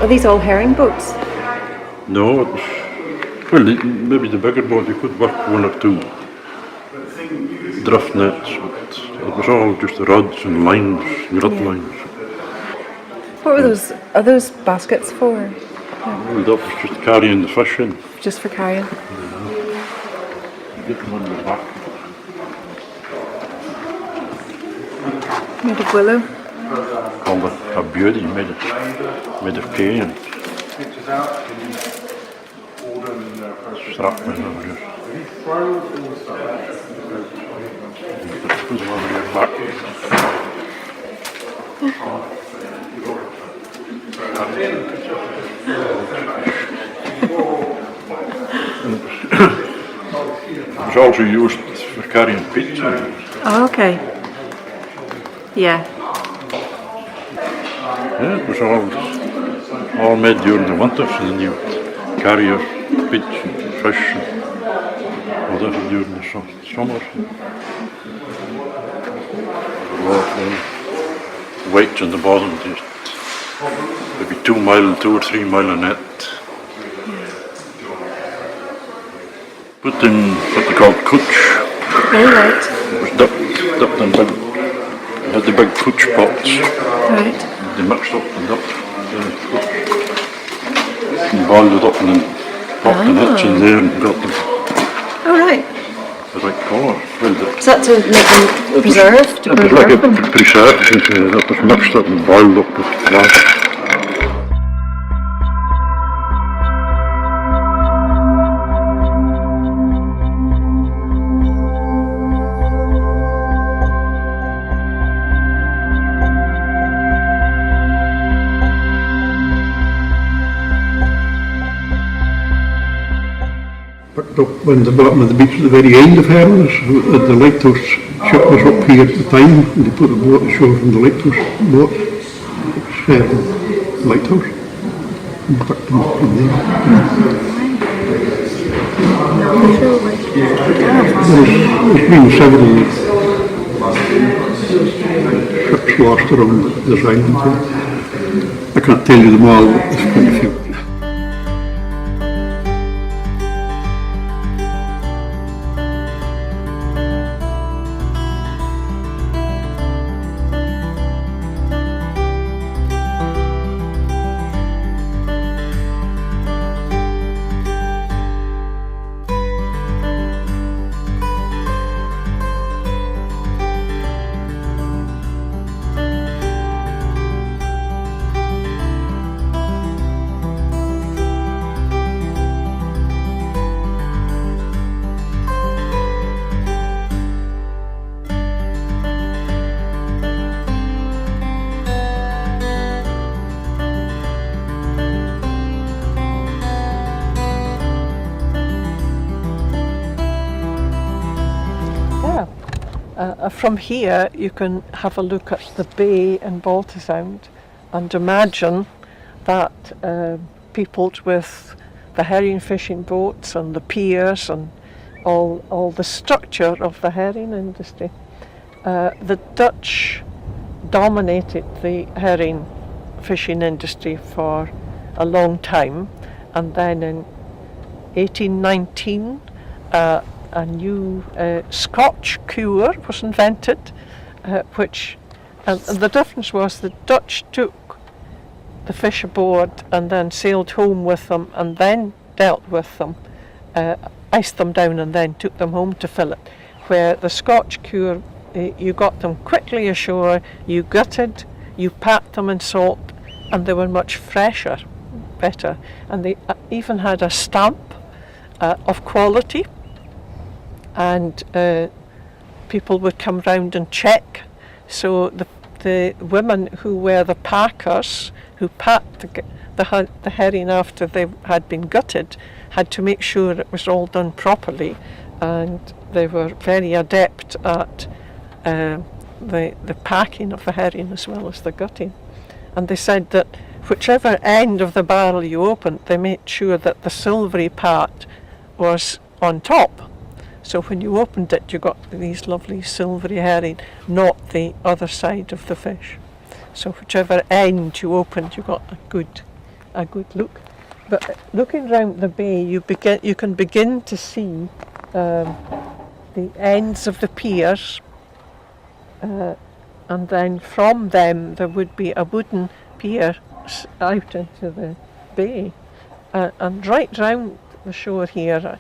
Are these all herring boats? No, it was, well, maybe the bigger boat, you could work one or two drift nets, but it was all just rods and lines, rod lines. What were those? Are those baskets for? Well, that was just carrying the fish in. Just for carrying? Get them on the back. Made of willow? Called a beauty, made of cane and strap with over here. Put them over your back. It was also used for carrying pizza. Oh, okay. Yeah. Yeah, it was all made during the winter, so then you carry your pitch and fish and whatever during the summer. Weights on the bottom, just maybe 2 or 3 mile a net. Put in what they called couch. All right. It was dipped in big. They had the big couch pots. Right. They mixed up and dipped and boiled it up and then popped the nets in there and got them All right. the right colour. Well, Is that to make them preserved? it was like a preserve. That was mixed up and boiled up with glass. Picked up when the bottom of the beach at the very end of Hermes, the lighthouse ship was up here at the time, and they put a boat ashore from the lighthouse boat. It was lighthouse, and picked them up from there. There's been several ships lost around this island here. I can't tell you them all, but there's quite a few. From here you can have a look at the bay in Baltasound and imagine that peopled with the herring fishing boats and the piers and all the structure of the herring industry. The Dutch dominated the herring fishing industry for a long time, and then in 1819 a new Scotch cure was invented, which and the difference was the Dutch took the fish aboard and then sailed home with them and then dealt with them, iced them down and then took them home to fillet, where the Scotch cure, you got them quickly ashore, you gutted, you packed them in salt, and they were much fresher, better, and they even had a stamp of quality, and people would come round and check. So the women who were the packers, who packed the herring after they had been gutted, had to make sure it was all done properly, and they were very adept at the packing of the herring as well as the gutting. And they said that whichever end of the barrel you opened, they made sure that the silvery part was on top. So when you opened it, you got these lovely silvery herring, not the other side of the fish. So whichever end you opened, you got a good a good look. But looking round the bay, you can begin to see the ends of the piers, and then from them there would be a wooden pier out into the bay, and right round the shore here,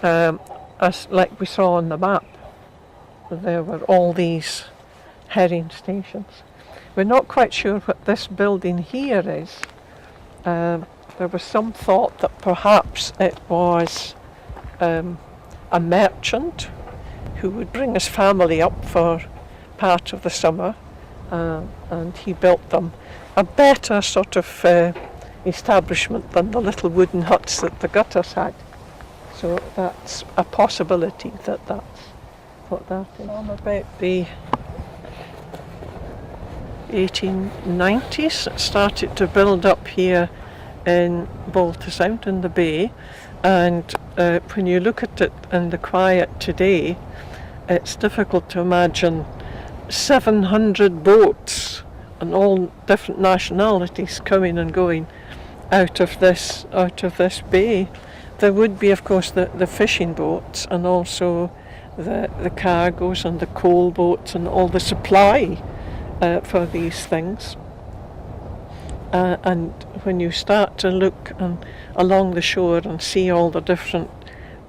as like we saw on the map, there were all these herring stations. We're not quite sure what this building here is. There was some thought that perhaps it was a merchant who would bring his family up for part of the summer, and he built them a better sort of establishment than the little wooden huts that the gutters had. So that's a possibility that that's what that is. From about the 1890s, it started to build up here in Balta Sound in the bay, and when you look at it in the quiet today, it's difficult to imagine 700 boats and all different nationalities coming and going out of this bay. There would be, of course, the fishing boats, and also the cargoes and the coal boats and all the supply for these things. And when you start to look along the shore and see all the different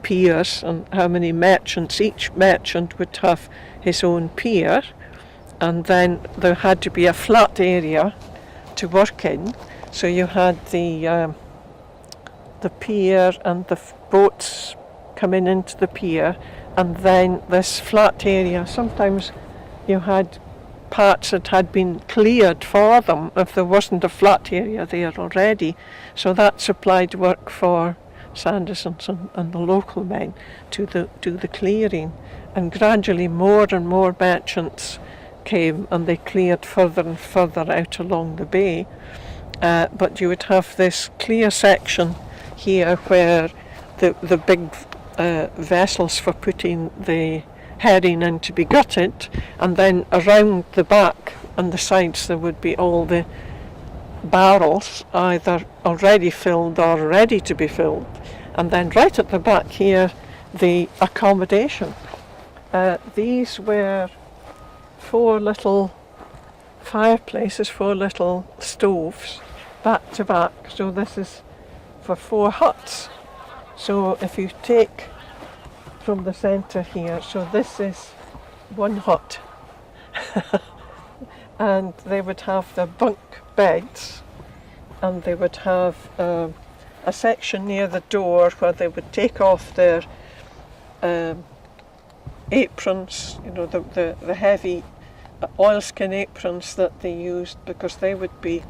piers and how many merchants, each merchant would have his own pier, and then there had to be a flat area to work in. So you had the pier and the boats coming into the pier, and then this flat area. Sometimes you had parts that had been cleared for them if there wasn't a flat area there already. So that supplied work for Sandersons and the local men to do the clearing. And gradually more and more merchants came, and they cleared further and further out along the bay. But you would have this clear section here where the big vessels for putting the herring in to be gutted, and then around the back and the sides there would be all the barrels either already filled or ready to be filled, and then right at the back here the accommodation. These were 4 little fireplaces, 4 little stoves back to back, so this is for 4 huts. So if you take from the centre here, so this is 1 hut and they would have their bunk beds, and they would have a section near the door where they would take off their aprons, you know, the heavy oilskin aprons that they used, because they would be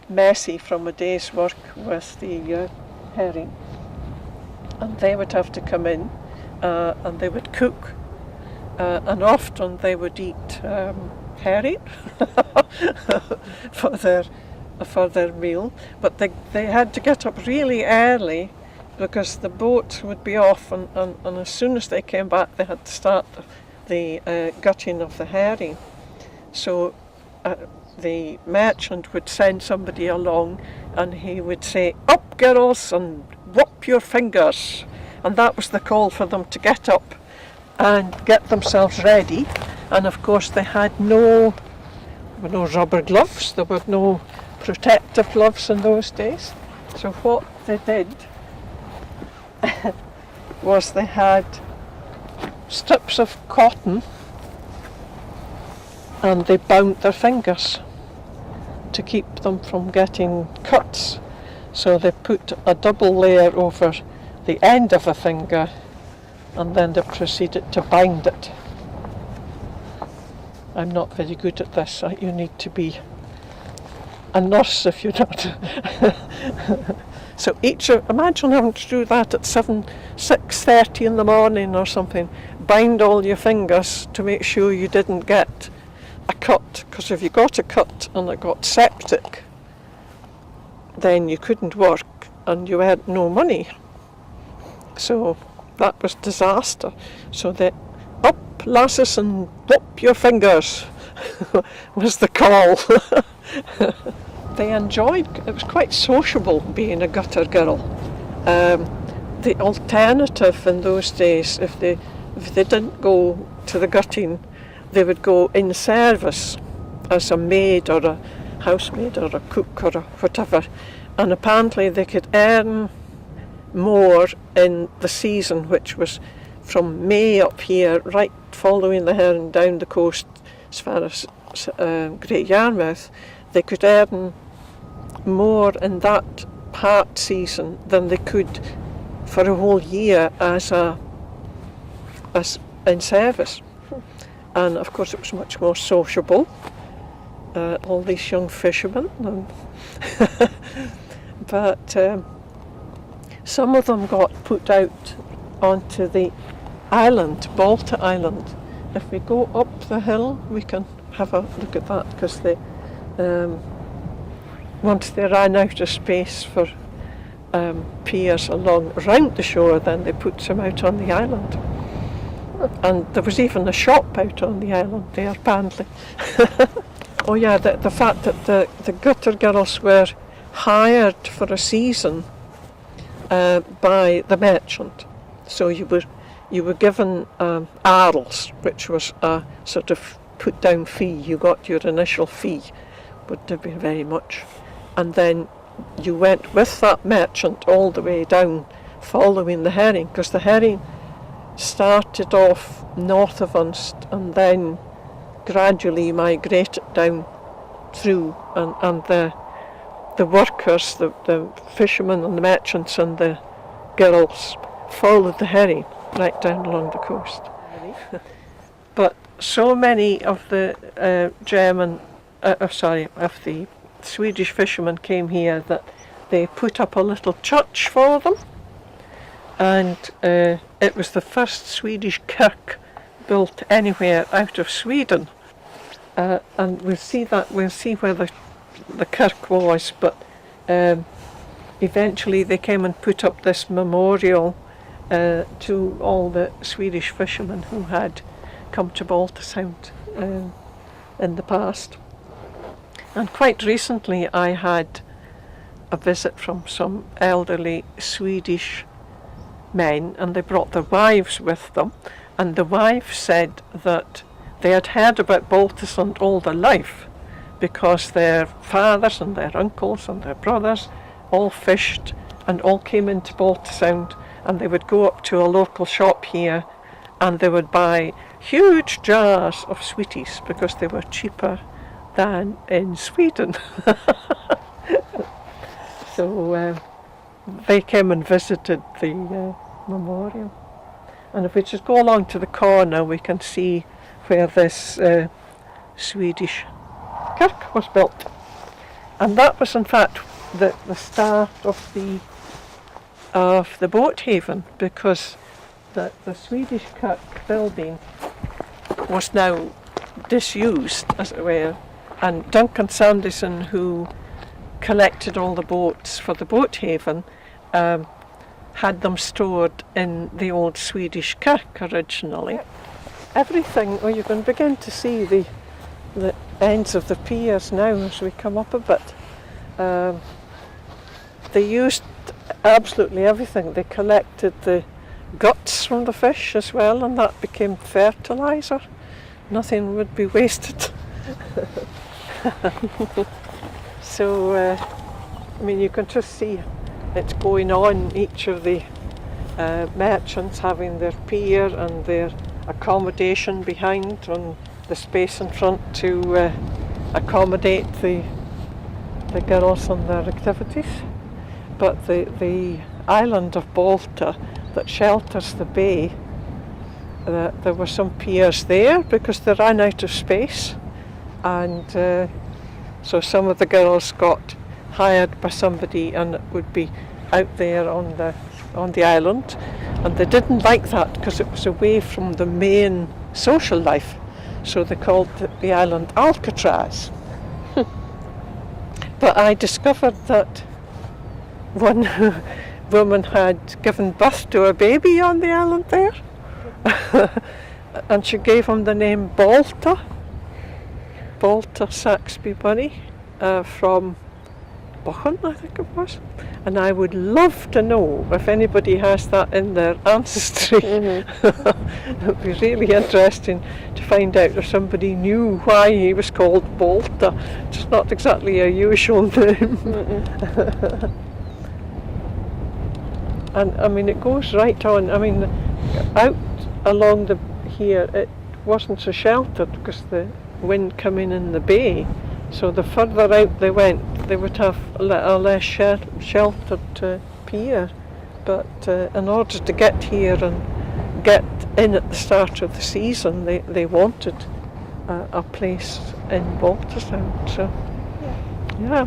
messy from a day's work with the herring, and they would have to come in and they would cook, and often they would eat herring for their meal, but they had to get up really early because the boats would be off, and as soon as they came back they had to start the gutting of the herring. So the merchant would send somebody along and he would say, "Up girls and whop your fingers," and that was the call for them to get up and get themselves ready. And of course they had no rubber gloves, there were no protective gloves in those days. So what they did was they had strips of cotton and they bound their fingers to keep them from getting cuts. So they put a double layer over the end of a finger, and then they proceeded to bind it. I'm not very good at this. You need to be a nurse if you're not. So imagine having to do that at 6:30 in the morning or something. Bind all your fingers to make sure you didn't get a cut, because if you got a cut and it got septic, then you couldn't work and you had no money. So that was disaster. So the "up lasses and whop your fingers" was the call. they enjoyed, it was quite sociable being a gutter girl. The alternative in those days, if they didn't go to the gutting, they would go in service as a maid or a housemaid or a cook or a whatever, and apparently they could earn more in the season, which was from May up here, right following the Heron down the coast as far as Great Yarmouth. They could earn more in that part season than they could for a whole year as in service. And of course it was much more sociable. All these young fishermen, but some of them got put out onto the island, Balta Island. If we go up the hill, we can have a look at that, because they, once they ran out of space for piers around the shore, then they put some out on the island. And there was even a shop out on the island there, apparently. Oh yeah, the fact that the gutter girls were hired for a season by the merchant. So you were given arles, which was a sort of put down fee. You got your initial fee, wouldn't have been very much, and then you went with that merchant all the way down, following the herring, because the herring started off north of Unst and then gradually migrated down through, and the workers, the fishermen and the merchants and the girls followed the herring right down along the coast. But so many of the of the Swedish fishermen came here that they put up a little church for them, and it was the first Swedish kirk built anywhere out of Sweden. And we'll see where the kirk was, but eventually they came and put up this memorial to all the Swedish fishermen who had come to Balta Sound in the past. And quite recently I had a visit from some elderly Swedish men, and they brought their wives with them, and the wife said that they had heard about Balta Sound all their life, because their fathers and their uncles and their brothers all fished and all came into Balta Sound, and they would go up to a local shop here and they would buy huge jars of sweeties because they were cheaper than in Sweden. So they came and visited the memorial. And if we just go along to the corner, we can see where this Swedish kirk was built. And that was in fact the start of the boat haven, because the Swedish kirk building was now disused, as it were, and Duncan Sanderson, who collected all the boats for the boat haven, had them stored in the old Swedish kirk originally. Everything, you can begin to see the ends of the piers now as we come up a bit. They used absolutely everything. They collected the guts from the fish as well, and that became fertilizer. Nothing would be wasted. So, you can just see it's going on. Each of the merchants having their pier and their accommodation behind, and the space in front to accommodate the girls and their activities. But the island of Balta that shelters the bay, there were some piers there because they ran out of space, and so some of the girls got hired by somebody and it would be out there on the island, and they didn't like that because it was away from the main social life, so they called the island Alcatraz. But I discovered that one woman had given birth to a baby on the island there, and she gave him the name Balta Saxby Bunny, from Bochum, I think it was. And I would love to know if anybody has that in their ancestry. It would be really interesting to find out if somebody knew why he was called Bolta. It's not exactly a usual name. And I mean, it goes right on. I mean, out along here, it wasn't so sheltered because the wind came in the bay. So the further out they went, they would have a less sheltered pier. But in order to get here and get in at the start of the season, they wanted a place in Balterstown. So, yeah.